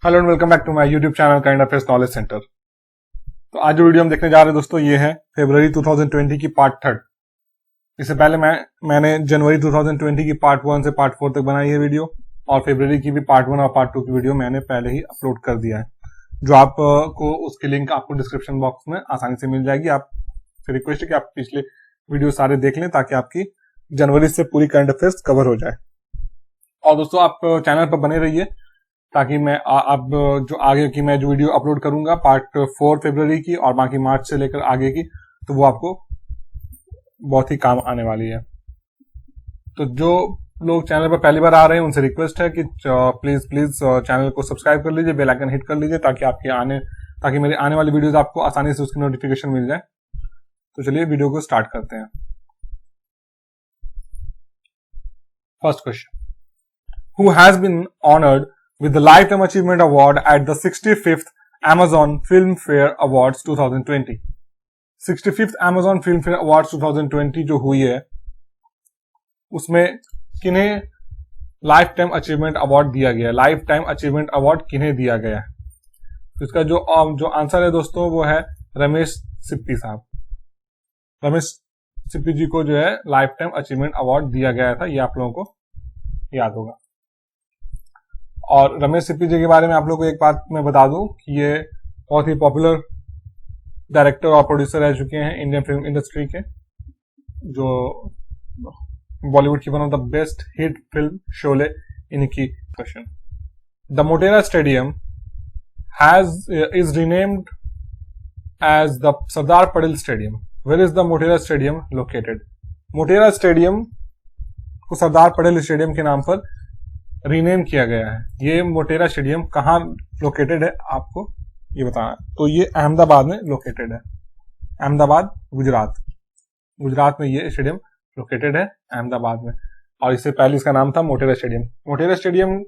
Hello and welcome back to my YouTube channel kind affairs knowledge centre. तो आज जो video हम देखने जा रहे हैं दोस्तों, ये है फरवरी 2020 की पार्ट 3। इससे पहले मैंने जनवरी 2020 की पार्ट 1 से पार्ट 4 तक बनाई है वीडियो, और फरवरी की भी पार्ट 1 और पार्ट 2 की वीडियो मैंने पहले ही अपलोड कर दिया है, जो आपको उसकी लिंक आपको डिस्क्रिप्शन बॉक्स में आसानी से मिल जाएगी। आपसे रिक्वेस्ट है कि आप पिछले वीडियो सारे देख लें ताकि आपकी जनवरी से पूरी करंट अफेयर्स कवर हो जाए। और दोस्तों आप चैनल पर बने रहिए ताकि मैं अब जो आगे की मैं जो वीडियो अपलोड करूंगा पार्ट 4 फरवरी की और बाकी मार्च से लेकर आगे की, तो वो आपको बहुत ही काम आने वाली है। तो जो लोग चैनल पर पहली बार आ रहे हैं उनसे रिक्वेस्ट है कि प्लीज चैनल को सब्सक्राइब कर लीजिए, बेल आइकन हिट कर लीजिए ताकि मेरी आने वाली वीडियोस आपको आसानी से उसकी नोटिफिकेशन मिल जाए। तो चलिए वीडियो को स्टार्ट करते हैं। First question, who has been honoured with the Lifetime Achievement Award at the 65th Amazon Filmfare Awards 2020। 65th Amazon Filmfare Awards 2020 जो हुई है, उसमें किन्हें लाइफ टाइम अचीवमेंट अवार्ड दिया गया? लाइफ टाइम अचीवमेंट अवार्ड किन्हें दिया गया? तो इसका जो आंसर है दोस्तों वो है रमेश सिप्पी साहब। रमेश सिप्पी जी को जो है लाइफ टाइम अचीवमेंट अवार्ड दिया गया था, ये आप लोगों को याद होगा। और रमेश सिप्पी जी के बारे में आप लोगों को एक बात मैं बता दूं कि ये बहुत ही पॉपुलर डायरेक्टर और प्रोड्यूसर रह चुके हैं इंडियन फिल्म इंडस्ट्री के, जो बॉलीवुड की one of the best hit film Sholay इनकी question. The Motera stadium is renamed as the Sardar Patel stadium. Where is the Motera stadium located? Motera stadium को सरदार पटेल स्टेडियम के नाम पर रीनेम किया गया है। ये मोटेरा स्टेडियम कहाँ लोकेटेड है आपको ये बताना। तो ये अहमदाबाद में लोकेटेड है, अहमदाबाद गुजरात में ये स्टेडियम लोकेटेड है, अहमदाबाद में। और इससे पहले इसका नाम था मोटेरा स्टेडियम। मोटेरा स्टेडियम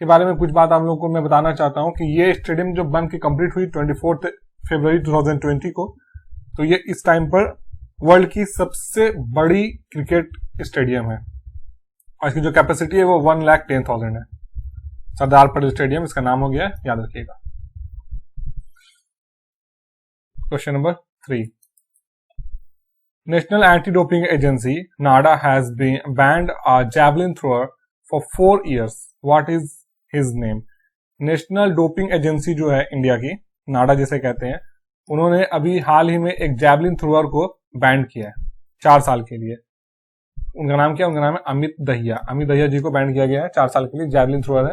के बारे में कुछ बात आप लोगों को मैं बताना चाहता हूँ कि ये स्टेडियम जो बन के कंप्लीट हुई 24 फरवरी 2020 को, तो ये इस टाइम पर वर्ल्ड की सबसे बड़ी क्रिकेट स्टेडियम है और इसकी जो कैपेसिटी है वो 1,10,000 है। सरदार पटेल स्टेडियम इसका नाम हो गया, याद रखिएगा। Question number 3, national anti doping agency NADA has been banned a javelin thrower for 4 years। What is his name? National doping agency जो है इंडिया की, नाडा जिसे कहते हैं, उन्होंने अभी हाल ही में एक जैवलिन थ्रोअर को बैंड किया है 4 साल के लिए। उनका नाम क्या? उनका नाम है अमित दहिया। अमित दहिया जी को बैंड किया गया है 4 साल के लिए, जैवलिन थ्रोअर है।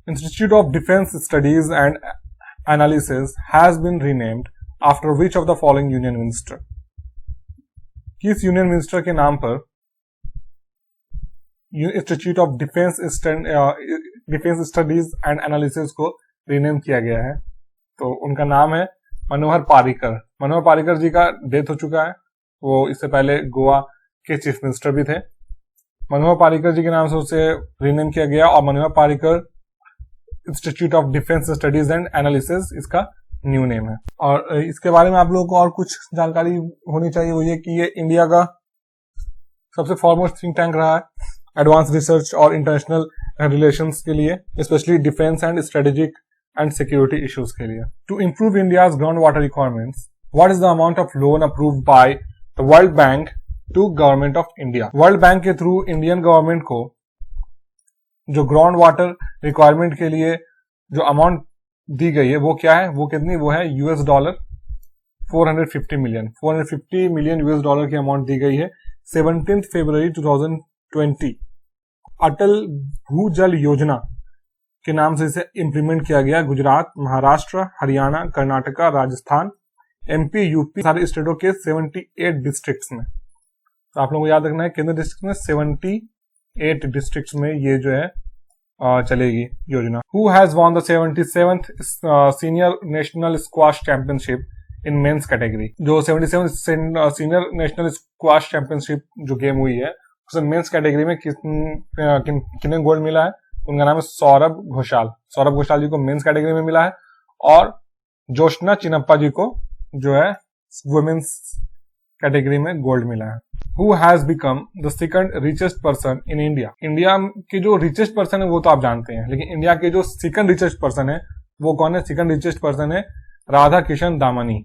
Institute of defence studies and analysis has been renamed after which of the following union minister? किस यूनियन मिनिस्टर के नाम पर institute of defence studies and analysis को रीनेम किया गया है? तो उनका नाम है मनोहर पारिकर। मनोहर पारिकर जी का डेथ हो चुका है, वो इससे पहले गोवा के चीफ मिनिस्टर भी थे। मनोहर पारिकर जी के नाम से उसे रीनेम किया गया और Manohar Parrikar institute of defence studies and analysis इसका न्यू नेम है। और इसके बारे में आप लोगों को और कुछ जानकारी होनी चाहिए, वो ये कि ये इंडिया का सबसे फॉरमोस्ट थिंक टैंक रहा है एडवांस रिसर्च और इंटरनेशनल रिलेशंस के लिए, specially defence and strategic and security issues के लिए। To improve India's ground water requirements, what is the amount of loan approved by the World Bank to government of India? World Bank के through Indian government को जो ground water requirement के लिए जो amount दी गई है वो क्या है? वो कितनी? वो है $450 मिलियन। 450 मिलियन US डॉलर की अमाउंट दी गई है 17 फरवरी 2020। अटल भूजल योजना के नाम से इसे इंप्लीमेंट किया गया गुजरात, महाराष्ट्र, हरियाणा, कर्नाटका, राजस्थान, MP, यूपी सारे स्टेटों के 78 डिस्ट्रिक्ट्स में। तो आप लोगों को याद रखना है केंद्र डिस्ट्रिक्ट में 78 डिस्ट्रिक्ट्स में ये जो है चलेगी योजना। Who has won the 77th senior national squash championship in men's category? जो 77 सीनियर नेशनल स्क्वाश चैंपियनशिप जो गेम हुई है उसमें मेंस कैटेगरी में किन्हें गोल्ड मिला है? उनका नाम है सौरभ घोषाल। सौरभ घोषाल जी को मेंस कैटेगरी में मिला है और जोशना चिनप्पा जी को जो है वुमेन्स कैटेगरी में गोल्ड मिला है। Who has become the second richest person in India? India के जो रिचेस्ट पर्सन है वो तो आप जानते हैं, लेकिन इंडिया के जो सेकंड रिचेस्ट पर्सन है वो कौन है? सेकंड रिचेस्ट पर्सन है राधा किशन दामनी।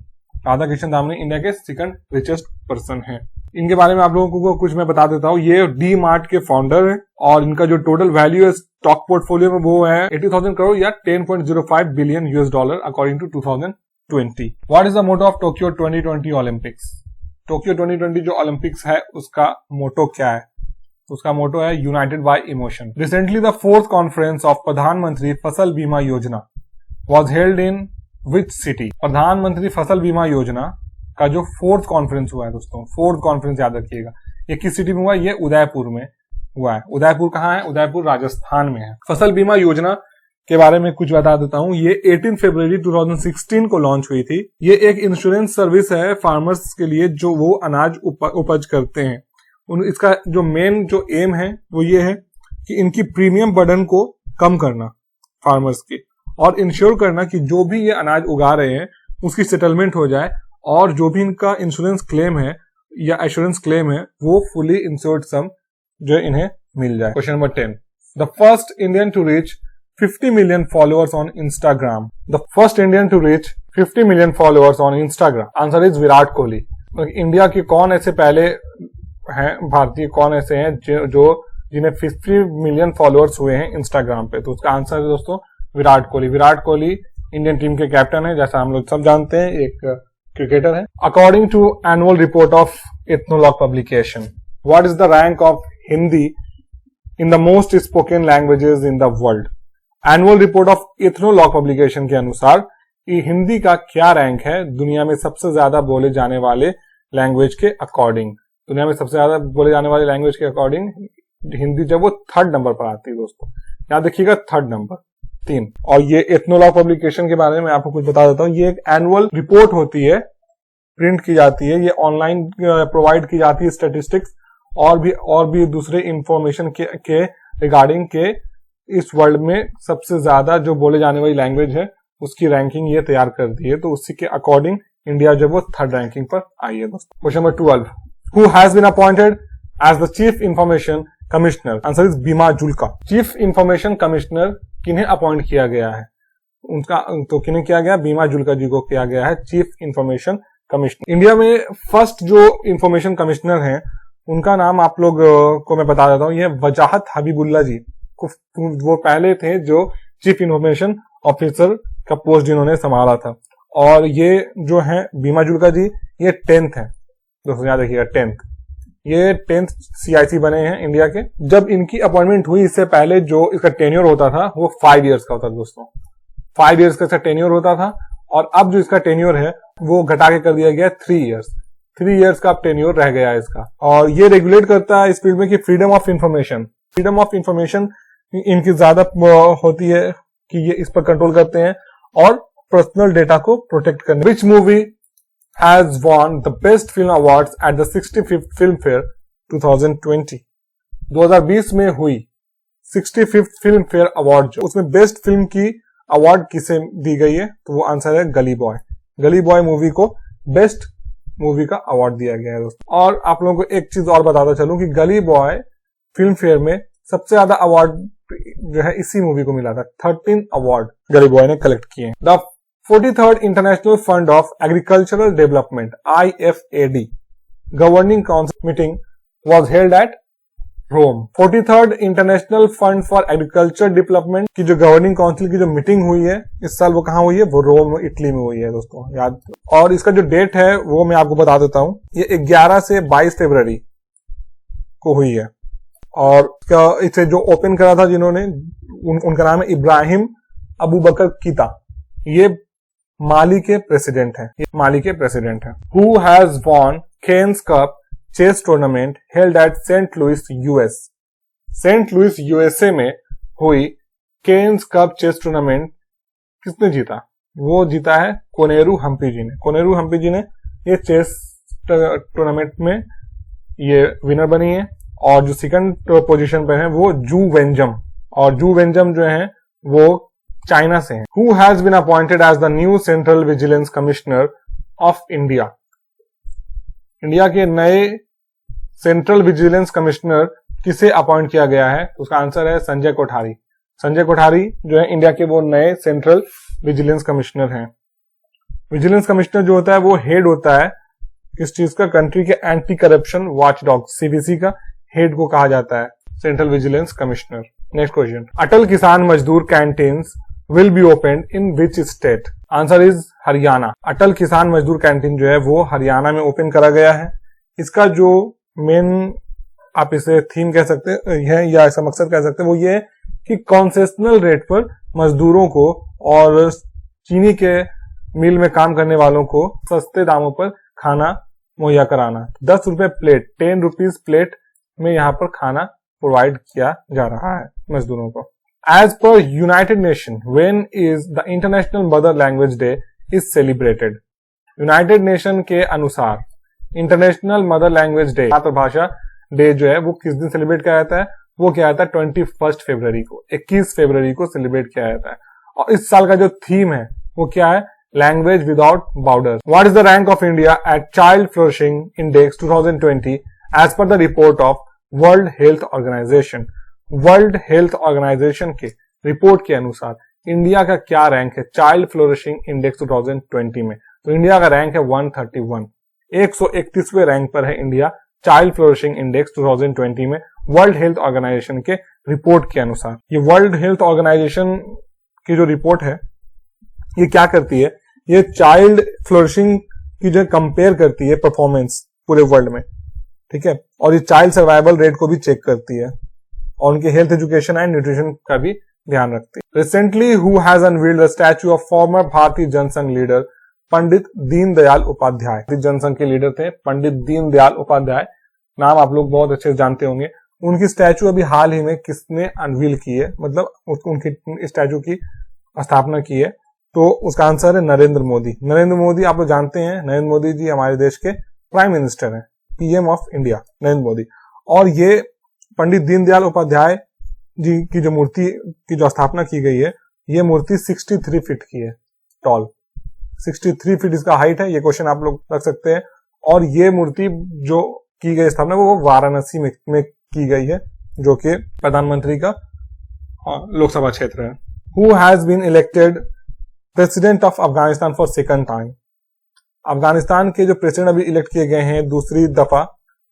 राधा किशन दामनी इंडिया के सेकंड रिचेस्ट पर्सन है। इनके बारे में आप लोगों को कुछ मैं बता देता हूँ। ये डी मार्ट के फाउंडर है और इनका जो टोटल वैल्यू है स्टॉक पोर्टफोलियो में वो है 80,000 करोड़ या 10.05 billion US dollar according to 2020। What is the motto of Tokyo 2020 Olympics? Tokyo 2020 जो ओलंपिक्स है उसका मोटो क्या है? उसका मोटो है United bye emotion. Recently the fourth conference of प्रधानमंत्री फसल बीमा योजना was held in which city? प्रधानमंत्री फसल बीमा योजना का जो फोर्थ कॉन्फ्रेंस हुआ है दोस्तों, फोर्थ कॉन्फ्रेंस याद रखिएगा, ये किस सिटी में हुआ? ये उदयपुर में हुआ है। उदयपुर कहाँ है? उदयपुर राजस्थान में है। फसल बीमा योजना के बारे में कुछ बता देता हूं। ये 18 फरवरी 2016 को लॉन्च हुई थी। ये एक इंश्योरेंस सर्विस है फार्मर्स के लिए जो वो अनाज उपज करते हैं। इसका जो मेन जो एम है वो ये है कि इनकी प्रीमियम बर्डन को कम करना फार्मर्स के, और इंश्योर करना कि जो भी ये अनाज उगा रहे हैं उसकी सेटलमेंट हो जाए, और जो भी इनका इंश्योरेंस क्लेम है या एश्योरेंस क्लेम है वो फुली इंश्योर्ड सम जो इन्हें मिल जाए। Question number 10, the first Indian to reach 50 million followers on Instagram. The first Indian to reach 50 million followers on Instagram. Answer is Virat Kohli. India के कौन ऐसे पहले हैं, भारतीय कौन ऐसे हैं जो जिन्हें 50 मिलियन फॉलोअर्स हुए हैं इंस्टाग्राम पे? तो उसका आंसर है दोस्तों विराट कोहली। विराट कोहली इंडियन टीम के कैप्टन है, जैसा हम लोग सब जानते हैं, एक क्रिकेटर है। According to annual report of Ethnologue publication, what is the rank of Hindi in the most spoken languages in the world? Annual report of Ethnologue publication के अनुसार ये हिंदी का क्या रैंक है दुनिया में सबसे ज्यादा बोले जाने वाले लैंग्वेज के अकॉर्डिंग? दुनिया में सबसे ज्यादा बोले जाने वाले लैंग्वेज के अकॉर्डिंग हिंदी जब वो 3rd नंबर पर आती है दोस्तों, याद रखिएगा 3rd नंबर 3। और ये इथनोलॉग पब्लिकेशन के बारे में आपको कुछ बता देता हूँ। ये एक एनुअल रिपोर्ट होती है, प्रिंट की जाती है, ये ऑनलाइन प्रोवाइड की जाती है स्टेटिस्टिक्स और भी दूसरे इंफॉर्मेशन के रिगार्डिंग के इस वर्ल्ड में सबसे ज्यादा जो बोले जाने वाली लैंग्वेज है उसकी रैंकिंग ये तैयार कर दी है। तो उसी के अकॉर्डिंग इंडिया जब वो 3rd रैंकिंग पर आई है दोस्तों। Question number 12, who has been appointed as the chief information commissioner? Answer is Bimal Julka. Chief information commissioner किन्हें अपॉइंट किया गया है? उनका तो किन्हें किया गया? बीमा जुल्का जी को किया गया है चीफ इंफॉर्मेशन कमिश्नर। इंडिया में फर्स्ट जो इंफॉर्मेशन कमिश्नर हैं उनका नाम आप लोग को मैं बता देता हूँ। ये वजाहत हबीबुल्ला जी, वो पहले थे जो चीफ इंफॉर्मेशन ऑफिसर का पोस्ट जिन्होंने संभाला था। और ये जो है बीमा जुल्का जी, ये 10th है दोस्तों, याद रखिएगा 10th। ये 10th CIC बने हैं इंडिया के। जब इनकी अपॉइंटमेंट हुई इससे पहले जो इसका टेन्योर होता था वो 5 इयर्स का होता था दोस्तों, 5 इयर्स का इसका टेन्योर होता था। और अब जो इसका टेन्योर है वो घटा के कर दिया गया 3 इयर्स। 3 इयर्स का अब टेन्योर रह गया है इसका। और ये रेगुलेट करता है इस फील्ड में कि फ्रीडम ऑफ इंफॉर्मेशन इनकी ज्यादा होती है कि ये इस पर कंट्रोल करते हैं और पर्सनल डेटा को प्रोटेक्ट करने। Which movie has won the best film awards at the 65th film fair 2020? 2020 में हुई 65th फिल्म फेयर अवार्ड जो उसमें बेस्ट फिल्म की अवार्ड किसे दी गई है? तो वो आंसर है गली बॉय। गली बॉय मूवी को बेस्ट मूवी का अवार्ड दिया गया है दोस्तों। और आप लोगों को एक चीज और बताता चलूं कि गली बॉय फिल्म फेयर में सबसे ज्यादा अवार्ड जो है इसी मूवी को मिला था। 13 अवार्ड गली बॉय ने कलेक्ट किए। The 43rd international fund of agricultural development IFAD governing council meeting was held at Rome. 43rd international fund for agriculture development की जो गवर्निंग काउंसिल की जो मीटिंग हुई है इस साल वो कहाँ हुई है? वो रोम इटली में हुई है दोस्तों, याद। और इसका जो डेट है वो मैं आपको बता देता हूँ। ये 11 से 22 फरवरी को हुई है। और इसे जो ओपन करा था जिन्होंने उनका नाम है इब्राहिम अबू बकर कीता। ये माली के प्रेसिडेंट हैं। Who has won Cairns cup chess tournament held at Saint Louis US? Saint Louis USA में हुई केन्स कप चेस टूर्नामेंट किसने जीता? वो जीता है कोनेरू हम्पी जी ने ये चेस टूर्नामेंट में ये विनर बनी है। और जो सेकंड पोजीशन पे है वो जू वेंजम, और जू वेंजम जो है वो चाइना से हैं। Who has been appointed as the new central vigilance commissioner of India? India के नए सेंट्रल विजिलेंस कमिश्नर किसे अपॉइंट किया गया है? उसका आंसर है संजय कोठारी। संजय कोठारी जो है इंडिया के वो नए सेंट्रल विजिलेंस कमिश्नर हैं। विजिलेंस कमिश्नर जो होता है वो हेड होता है इस चीज का, कंट्री के एंटी करप्शन वॉचडॉग सीवीसी का हेड को कहा जाता है central vigilance commissioner. Next question, Atal Kisan Mazdoor canteens will be open in which state? Answer is Haryana. Atal Kisan Mazdoor canteen जो है वो हरियाणा में ओपन करा गया है। इसका जो मेन आप इसे थीम कह सकते हैं या ऐसा मकसद कह सकते हैं वो ये है कि कॉन्सेशनल रेट पर मजदूरों को और चीनी के मिल में काम करने वालों को सस्ते दामों पर खाना मुहैया कराना। 10 रुपए प्लेट, 10 रुपीज प्लेट में यहाँ पर खाना प्रोवाइड किया जा रहा है मजदूरों को। As per United Nation when is the international mother language day is celebrated? United Nation के अनुसार इंटरनेशनल मदर लैंग्वेज डे, मातृभाषा डे जो है वो किस दिन सेलिब्रेट किया जाता है? वो किया जाता है 21 फरवरी को, 21 फरवरी को सेलिब्रेट किया जाता है। और इस साल का जो थीम है वो क्या है? Language without borders. What is the rank of India at child flourishing index 2020 as per the report of World Health Organization? World Health Organization के रिपोर्ट के अनुसार इंडिया का क्या रैंक है चाइल्ड फ्लोरिशिंग इंडेक्स 2020 में? तो इंडिया का rank है 131, 131वें रैंक पर है इंडिया चाइल्ड फ्लोरिशिंग इंडेक्स 2020 में वर्ल्ड हेल्थ ऑर्गेनाइजेशन के रिपोर्ट के अनुसार। ये वर्ल्ड हेल्थ ऑर्गेनाइजेशन की जो रिपोर्ट है ये क्या करती है? ये चाइल्ड फ्लोरिशिंग की जो कंपेयर करती है परफॉर्मेंस पूरे वर्ल्ड में, ठीक है, और ये चाइल्ड सर्वाइवल रेट को भी चेक करती है और उनके हेल्थ एजुकेशन एंड न्यूट्रिशन का भी ध्यान रखती है। Recently who has unveiled the statue of former भारतीय जनसंघ लीडर पंडित दीनदयाल उपाध्याय? जनसंघ के लीडर थे पंडित दीनदयाल उपाध्याय, नाम आप लोग बहुत अच्छे से जानते होंगे। उनकी स्टैचू अभी हाल ही में किसने अनवील की है, मतलब उनकी स्टैचू की स्थापना की है? तो उसका आंसर है नरेंद्र मोदी। नरेंद्र मोदी आप लोग जानते हैं, नरेंद्र मोदी जी हमारे देश के प्राइम मिनिस्टर हैं, PM of India Narendra Modi. और ये पंडित दीनदयाल उपाध्याय जी की जो मूर्ति की जो स्थापना की गई है, ये मूर्ति 63 फीट की है टॉल, 63 फीट इसका हाइट है। ये क्वेश्चन आप लोग रख सकते हैं। और ये मूर्ति जो की गई स्थापना वो वाराणसी में की गई है, जो कि प्रधानमंत्री का लोकसभा क्षेत्र है। Who has been elected president of Afghanistan for second time? Afghanistan के जो प्रेसिडेंट अभी इलेक्ट किए गए हैं दूसरी दफा,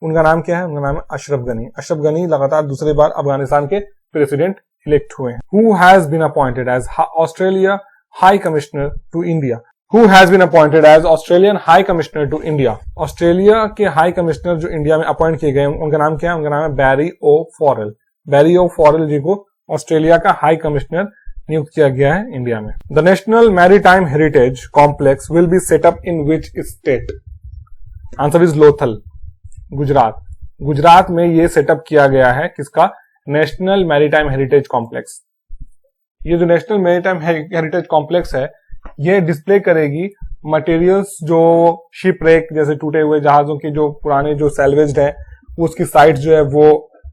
उनका नाम क्या है? उनका नाम है अशरफ गनी। अशरफ गनी लगातार दूसरी बार अफगानिस्तान के प्रेसिडेंट इलेक्ट हुए हैं। Who has been appointed as Australia high commissioner to India? Who has been appointed as Australian High Commissioner to India? Australia के हाई कमिश्नर जो इंडिया में अपॉइंट किए गए हैं उनका नाम क्या है? उनका नाम है बैरी ओ फॉरेल। बैरी ओ फॉरेल जी को ऑस्ट्रेलिया का हाई कमिश्नर नियुक्त किया गया है इंडिया में। The national maritime heritage complex will be set up in which state? Answer is Lothal, Gujarat. Gujarat में ये सेटअप किया गया है किसका? National maritime heritage complex. ये जो नेशनल मैरीटाइम हेरिटेज कॉम्प्लेक्स है ये डिस्प्ले करेगी मटेरियल्स जो शिप रेक जैसे टूटे हुए जहाजों के जो पुराने जो सैल्वेज्ड है उसकी साइट जो है वो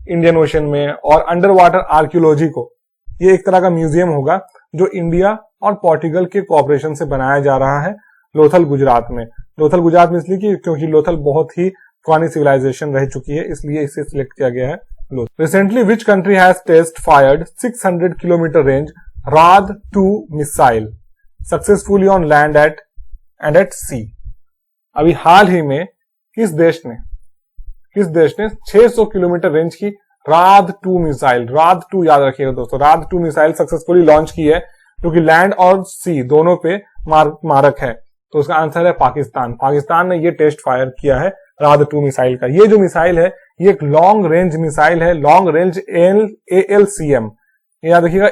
इंडियन ओशन में, और अंडर वाटर आर्कियोलॉजी को, ये एक तरह का म्यूजियम होगा जो इंडिया और पोर्टुगल के कोऑपरेशन से बनाया जा रहा है लोथल गुजरात में। लोथल गुजरात में इसलिए क्योंकि लोथल बहुत ही पुरानी सिविलाइजेशन रह चुकी है, इसलिए इसे सिलेक्ट किया गया है Lothal. Recently which country has test fired 600 kilometre range Raad 2 missile successfully on land and at sea? अभी हाल ही में किस देश ने 600 किलोमीटर रेंज की राद 2 मिसाइल, राद 2 याद रखिएगा दोस्तों, राद 2 मिसाइल सक्सेसफुली लॉन्च की है जो कि लैंड और सी दोनों पे मारक है? तो उसका आंसर है पाकिस्तान। पाकिस्तान ने ये टेस्ट फायर किया है राद 2 मिसाइल का। ये जो मिसाइल है ये एक लॉन्ग रेंज मिसाइल है, लॉन्ग रेंज ALCM, याद रखिएगा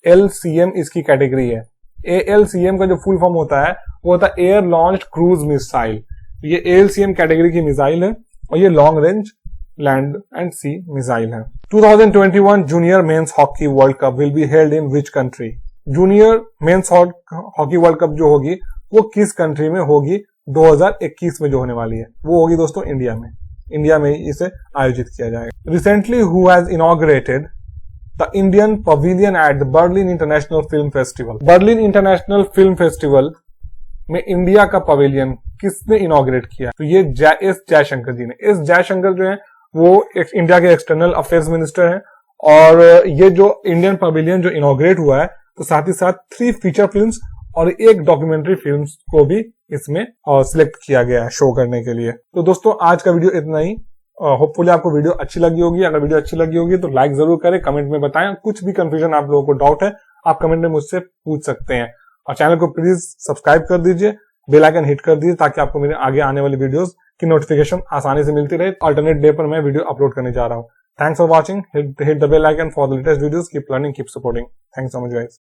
ALCM इसकी कैटेगरी है। ALCM का जो फुल फॉर्म होता है वो होता है एयर लॉन्च क्रूज मिसाइल। ये ALCM कैटेगरी की मिसाइल है और ये long range land and sea missile है। 2021 junior men's hockey world cup will be held in which country? Junior men's hockey world cup जो होगी वो किस कंट्री में होगी? 2021 में जो होने वाली है वो होगी दोस्तों इंडिया में। इंडिया में इसे आयोजित किया जाएगा। Recently who has inaugurated the Indian pavilion at the Berlin international film festival? Berlin international film festival में इंडिया का पवेलियन किसने इनॉग्रेट किया? तो ये एस जयशंकर जी ने। एस जयशंकर जो है वो इंडिया के एक्सटर्नल अफेयर्स मिनिस्टर हैं, और ये जो इंडियन पवेलियन जो इनॉग्रेट हुआ है, तो साथ ही साथ 3 फीचर फिल्म्स और 1 डॉक्यूमेंट्री फिल्म्स को भी इसमें सिलेक्ट किया गया है शो करने के लिए। तो दोस्तों आज का वीडियो इतना ही। होपफुली आपको वीडियो अच्छी लगी होगी। अगर वीडियो अच्छी लगी होगी तो लाइक जरूर करें, कमेंट में बताएं। कुछ भी कंफ्यूजन आप लोगों को डाउट है, आप कमेंट में मुझसे पूछ सकते हैं। और चैनल को प्लीज सब्सक्राइब कर दीजिए, बेल आइकन हिट कर दीजिए, ताकि आपको मेरे आगे आने वाली वीडियोस की नोटिफिकेशन आसानी से मिलती रहे। अल्टरनेट डे पर मैं वीडियो अपलोड करने जा रहा हूँ। Thanks for watching. Hit the bell icon for the latest videos. Keep learning, keep supporting. Thanks so much, guys.